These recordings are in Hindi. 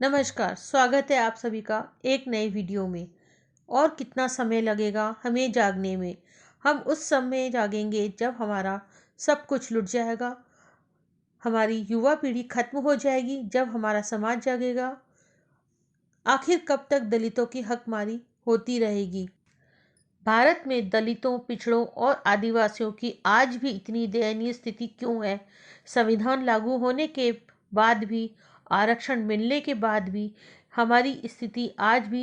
नमस्कार, स्वागत है आप सभी का एक नए वीडियो में। और कितना समय लगेगा हमें जागने में? हम उस समय जागेंगे जब हमारा सब कुछ लुट जाएगा, हमारी युवा पीढ़ी खत्म हो जाएगी, जब हमारा समाज जागेगा। आखिर कब तक दलितों की हकमारी होती रहेगी? भारत में दलितों, पिछड़ों और आदिवासियों की आज भी इतनी दयनीय स्थिति क्यों है? संविधान लागू होने के बाद भी, आरक्षण मिलने के बाद भी हमारी स्थिति आज भी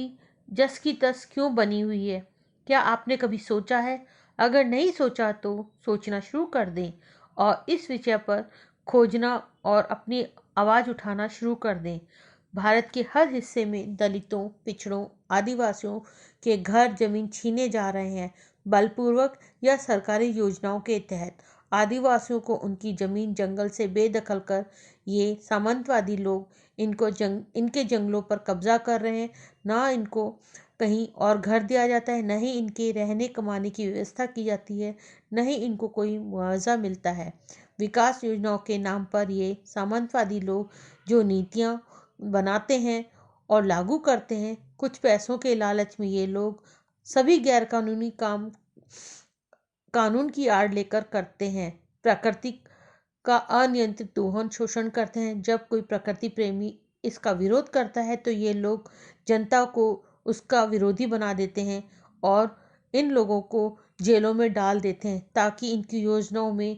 जस की तस क्यों बनी हुई है? क्या आपने कभी सोचा है? अगर नहीं सोचा तो सोचना शुरू कर दें और इस विषय पर खोजना और अपनी आवाज़ उठाना शुरू कर दें। भारत के हर हिस्से में दलितों, पिछड़ों, आदिवासियों के घर जमीन छीने जा रहे हैं, बलपूर्वक या सरकारी योजनाओं के तहत। आदिवासियों को उनकी जमीन जंगल से बेदखल कर ये सामंतवादी लोग इनके जंगलों पर कब्जा कर रहे हैं। ना इनको कहीं और घर दिया जाता है, न ही इनके रहने कमाने की व्यवस्था की जाती है, न ही इनको कोई मुआवजा मिलता है। विकास योजनाओं के नाम पर ये सामंतवादी लोग जो नीतियाँ बनाते हैं और लागू करते हैं, कुछ पैसों के लालच में ये लोग सभी गैरकानूनी काम कानून की आड़ लेकर करते हैं। प्रकृति का अनियंत्रित दोहन, शोषण करते हैं। जब कोई प्रकृति प्रेमी इसका विरोध करता है तो ये लोग जनता को उसका विरोधी बना देते हैं और इन लोगों को जेलों में डाल देते हैं ताकि इनकी योजनाओं में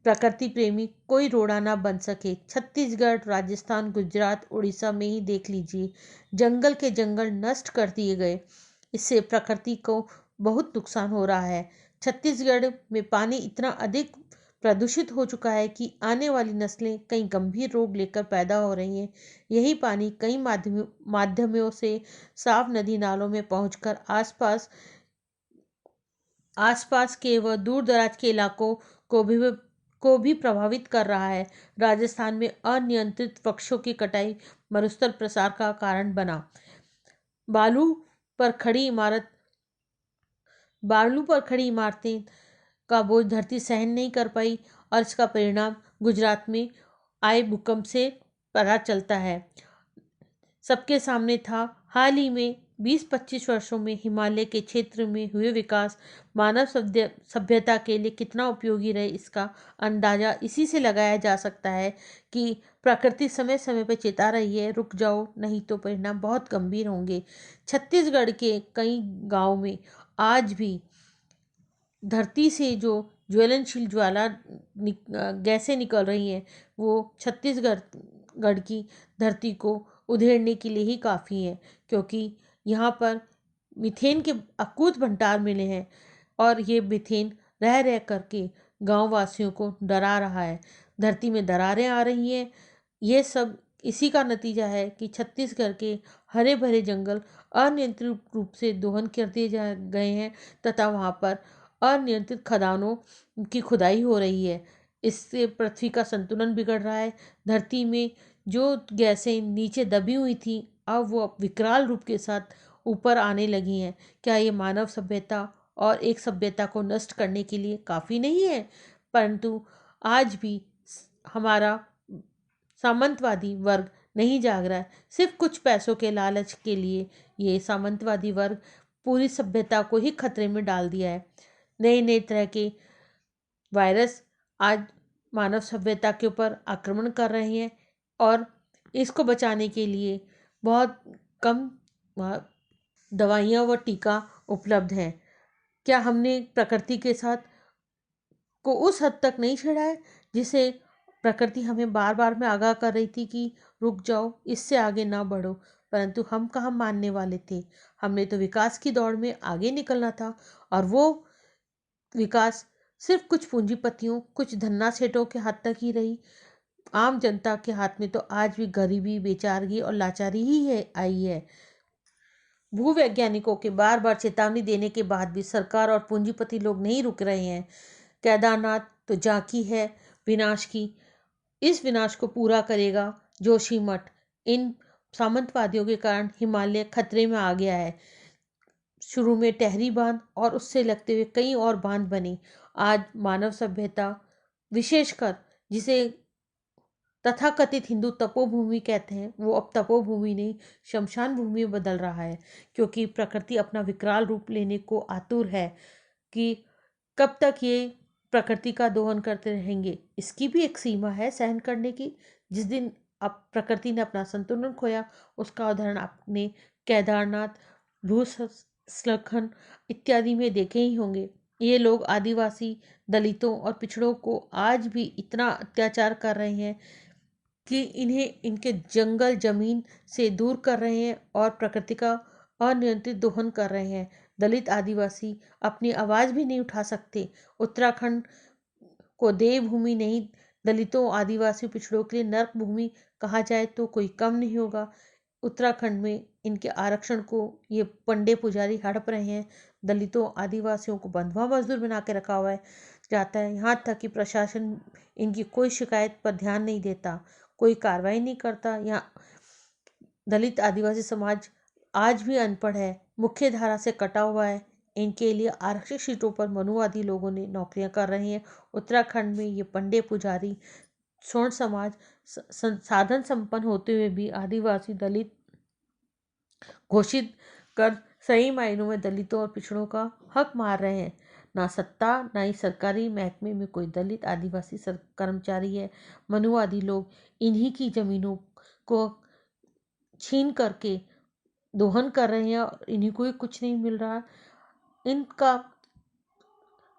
प्रकृति प्रेमी कोई रोड़ा ना बन सके। छत्तीसगढ़, राजस्थान, गुजरात, उड़ीसा में ही देख लीजिए, जंगल के जंगल नष्ट कर दिए गए। इससे प्रकृति को बहुत नुकसान हो रहा है। छत्तीसगढ़ में पानी इतना अधिक प्रदूषित हो चुका है कि आने वाली नस्लें कई गंभीर रोग लेकर पैदा हो रही हैं। यही पानी कई माध्यमों से साफ नदी नालों में पहुंचकर आसपास के व दूर दराज के इलाकों को भी प्रभावित कर रहा है। राजस्थान में अनियंत्रित वृक्षों की कटाई मरुस्थल प्रसार का कारण बना। बालू पर खड़ी इमारत बालू पर खड़ी इमारतें का बोझ धरती सहन नहीं कर पाई और इसका परिणाम गुजरात में आए भूकंप से पता चलता है, सबके सामने था। हाल ही में 20-25 वर्षों में हिमालय के क्षेत्र में हुए विकास मानव सभ्यता के लिए कितना उपयोगी रहे, इसका अंदाजा इसी से लगाया जा सकता है कि प्रकृति समय समय पर चेता रही है, रुक जाओ नहीं तो परिणाम बहुत गंभीर होंगे। छत्तीसगढ़ के कई गांव में आज भी धरती से जो ज्वलनशील गैसें निकल रही हैं, वो छत्तीसगढ़ की धरती को उधेड़ने के लिए ही काफ़ी है, क्योंकि यहाँ पर मीथेन के अकूत भंडार मिले हैं और ये मीथेन रह रह करके गांव वासियों को डरा रहा है। धरती में दरारें आ रही हैं। ये सब इसी का नतीजा है कि छत्तीसगढ़ के हरे भरे जंगल अनियंत्रित रूप से दोहन कर दिए जा गए हैं तथा वहाँ पर अनियंत्रित खदानों की खुदाई हो रही है। इससे पृथ्वी का संतुलन बिगड़ रहा है। धरती में जो गैसें नीचे दबी हुई थी, अब वो विकराल रूप के साथ ऊपर आने लगी हैं। क्या ये मानव सभ्यता और एक सभ्यता को नष्ट करने के लिए काफ़ी नहीं है? परंतु आज भी हमारा सामंतवादी वर्ग नहीं जाग रहा है। सिर्फ कुछ पैसों के लालच के लिए ये सामंतवादी वर्ग पूरी सभ्यता को ही खतरे में डाल दिया है। नए नए तरह के वायरस आज मानव सभ्यता के ऊपर आक्रमण कर रहे हैं और इसको बचाने के लिए बहुत कम दवाइयाँ व टीका उपलब्ध हैं। क्या हमने प्रकृति के साथ को उस हद तक नहीं छेड़ा है जिसे प्रकृति हमें बार बार में आगाह कर रही थी कि रुक जाओ, इससे आगे ना बढ़ो? परंतु हम कहाँ मानने वाले थे। हमने तो विकास की दौड़ में आगे निकलना था और वो विकास सिर्फ कुछ पूंजीपतियों, कुछ धन्ना सेठों के हाथ तक ही रही। आम जनता के हाथ में तो आज भी गरीबी, बेचारगी और लाचारी ही है आई है। भूवैज्ञानिकों के बार बार चेतावनी देने के बाद भी सरकार और पूंजीपति लोग नहीं रुक रहे हैं। केदारनाथ तो झांकी है विनाश की। इस विनाश को पूरा करेगा जोशीमठ। इन सामंतवादियों के कारण हिमालय खतरे में आ गया है। शुरू में टहरी बांध और उससे लगते हुए कई और बांध बने। आज मानव सभ्यता, विशेषकर जिसे तथाकथित हिंदू तपोभूमि कहते हैं, वो अब तपोभूमि नहीं शमशान भूमि में बदल रहा है, क्योंकि प्रकृति अपना विकराल रूप लेने को आतुर है कि कब तक ये प्रकृति का दोहन करते रहेंगे। इसकी भी एक सीमा है सहन करने की। जिस दिन अब प्रकृति ने अपना संतुलन खोया, उसका उदाहरण आपने केदारनाथ, भूस्खलन इत्यादि में देखे ही होंगे। ये लोग आदिवासी, दलितों और पिछड़ों को आज भी इतना अत्याचार कर रहे हैं कि इन्हें इनके जंगल जमीन से दूर कर रहे हैं और प्रकृति का अनियंत्रित दोहन कर रहे हैं। दलित आदिवासी अपनी आवाज़ भी नहीं उठा सकते। उत्तराखंड को देवभूमि नहीं, दलितों आदिवासी पिछड़ों के लिए नर्क भूमि कहा जाए तो कोई कम नहीं होगा। उत्तराखंड में इनके आरक्षण को ये पंडे पुजारी हड़प रहे हैं। दलितों आदिवासियों को बंधुआ मजदूर बना के रखा हुआ है जाता है, यहाँ तक कि प्रशासन इनकी कोई शिकायत पर ध्यान नहीं देता, कोई कार्रवाई नहीं करता। यहाँ दलित आदिवासी समाज आज भी अनपढ़ है, मुख्य धारा से कटा हुआ है। इनके लिए आरक्षित सीटों पर मनुवादी लोगों ने नौकरियां कर रहे हैं। उत्तराखंड में ये पंडे पुजारी स्वर्ण समाज साधन संपन्न होते हुए भी आदिवासी दलित घोषित कर सही मायनों में दलितों और पिछड़ों का हक मार रहे हैं। ना सत्ता ना ही सरकारी महकमे में कोई दलित आदिवासी कर्मचारी है। मनुवादी लोग इन्हीं की जमीनों को छीन करके दोहन कर रहे हैं और इन्हीं को ही कुछ नहीं मिल रहा। इनका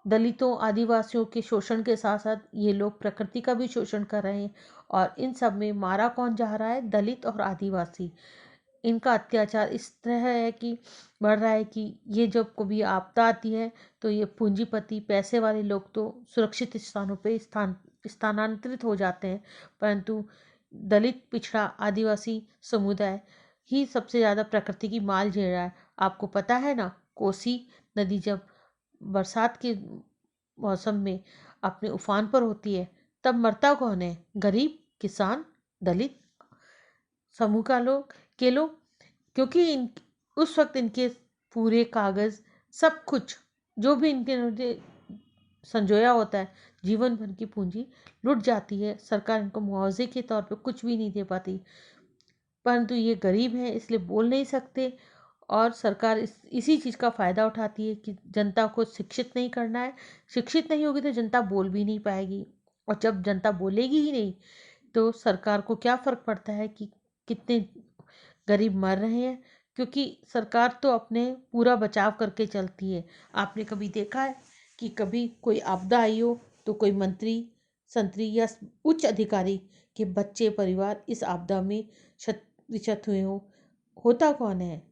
दलितों आदिवासियों के शोषण के साथ साथ ये लोग प्रकृति का भी शोषण कर रहे हैं, और इन सब में मारा कौन जा रहा है? दलित और आदिवासी। इनका अत्याचार इस तरह है कि बढ़ रहा है कि ये जब कभी आपदा आती है तो ये पूंजीपति पैसे वाले लोग तो सुरक्षित स्थानों पे स्थानांतरित हो जाते हैं, परंतु दलित पिछड़ा आदिवासी समुदाय ही सबसे ज़्यादा प्रकृति की मार झेल रहा है। आपको पता है ना, कोसी नदी जब बरसात के मौसम में अपने उफान पर होती है तब मरता कौन है? गरीब, किसान, दलित समूह का लोग, क्योंकि उस वक्त इनके पूरे कागज सब कुछ जो भी इनके संजोया होता है, जीवन भर की पूंजी लुट जाती है। सरकार इनको मुआवजे के तौर पे कुछ भी नहीं दे पाती, परंतु ये गरीब हैं इसलिए बोल नहीं सकते, और सरकार इसी चीज़ का फ़ायदा उठाती है कि जनता को शिक्षित नहीं करना है। शिक्षित नहीं होगी तो जनता बोल भी नहीं पाएगी, और जब जनता बोलेगी ही नहीं तो सरकार को क्या फ़र्क पड़ता है कि कितने गरीब मर रहे हैं, क्योंकि सरकार तो अपने पूरा बचाव करके चलती है। आपने कभी देखा है कि कभी कोई आपदा आई हो तो कोई मंत्री संतरी या उच्च अधिकारी के बच्चे परिवार इस आपदा में क्षत हुए हो? होता कौन है?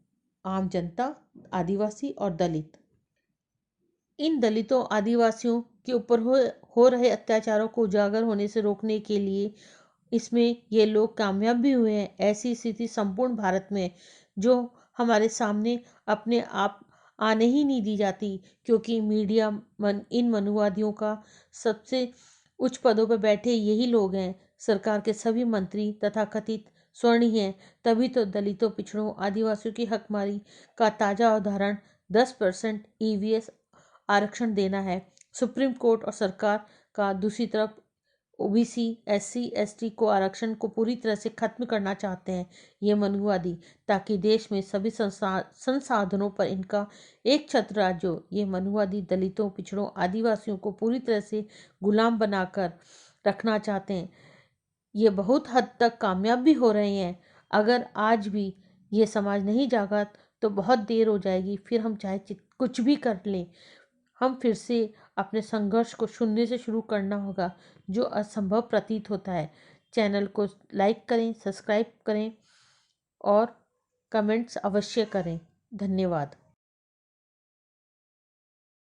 आम जनता, आदिवासी और दलित। इन दलितों आदिवासियों के ऊपर हो रहे अत्याचारों को उजागर होने से रोकने के लिए इसमें ये लोग कामयाब भी हुए हैं। ऐसी स्थिति संपूर्ण भारत में जो हमारे सामने अपने आप आने ही नहीं दी जाती, क्योंकि मीडिया इन मनुवादियों का सबसे उच्च पदों पर बैठे यही लोग हैं। सरकार के सभी मंत्री तथा कथित स्वर्ण ही हैं। तभी तो दलितों, पिछड़ों, आदिवासियों की हकमारी का ताज़ा उदाहरण 10% ईवीएस आरक्षण देना है। सुप्रीम कोर्ट और सरकार का दूसरी तरफ ओबीसी, एससी, एसटी को आरक्षण को पूरी तरह से खत्म करना चाहते हैं ये मनुवादी, ताकि देश में सभी संसाधनों पर इनका एक छत्र राज हो। ये मनुवादी दलितों, पिछड़ों, आदिवासियों को पूरी तरह से गुलाम बनाकर रखना चाहते हैं। ये बहुत हद तक कामयाब भी हो रहे हैं। अगर आज भी ये समाज नहीं जागा तो बहुत देर हो जाएगी, फिर हम चाहे कुछ भी कर लें, हम फिर से अपने संघर्ष को शून्य से शुरू करना होगा, जो असंभव प्रतीत होता है। चैनल को लाइक करें, सब्सक्राइब करें और कमेंट्स अवश्य करें। धन्यवाद।